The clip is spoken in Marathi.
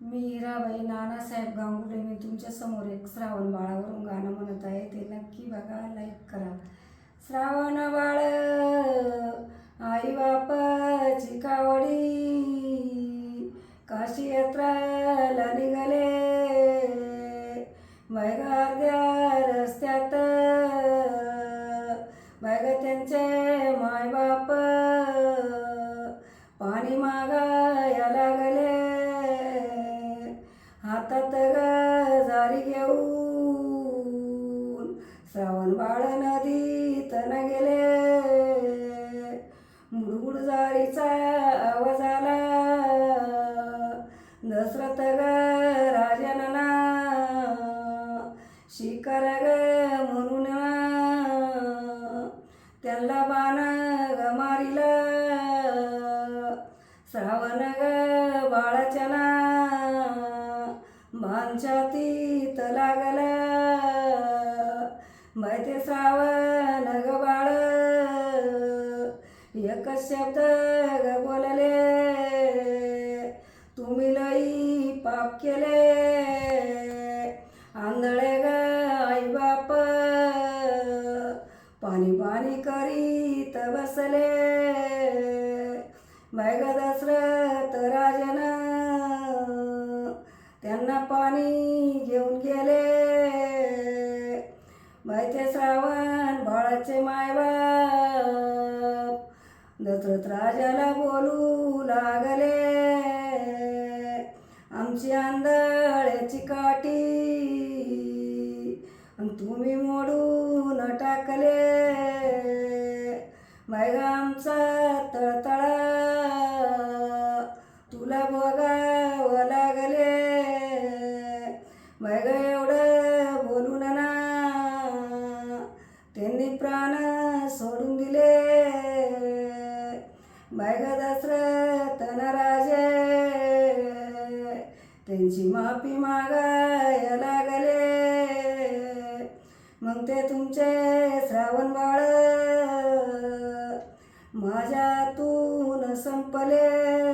मी हिराबाई नानासाहेब गांगुर्डे. मी तुमच्यासमोर एक श्रावण बाळावरून गाणं म्हणत आहे. ते नक्की बघा, लाईक करा. श्रावण बाळ आई बापाची कावडी, काशी यात्राला निघाले. मैग अर्ध्या रस्त्यात मैग त्यांचे मायबाप पाणी मागाया लागले. हातात जारी घेऊन श्रावण बाळ नदीत न गेले. मुडगुड जारीचा आवाज आला. दशरथ राजांना शिकार म्हणून त्यांना बाण मारिला. श्रावण बाळाच्या छातीत लागला. मैते श्रावण बाळ एकच शब्द बोलले, तुम्ही लई पाप केले. आंधळे आई बाप पाणी पाणी करीत बसले. मैग दशरथ राजन त्यांना पाणी घेऊन गेले. मैते श्रावण बाळाचे मायबाप दशरथ राजाला बोलू लागले, आमची आंधळ्याची काठी तुम्ही मोडून टाकले. मैग आमचा तळतळा तुला बघावं लागले. मैग एवढं बोलून ना त्यांनी प्राण सोडून दिले. मैग दशरथ राजे त्यांची माफी मागायला लागले. मग ते तुमचे श्रावण बाळ माझ्यातून संपले.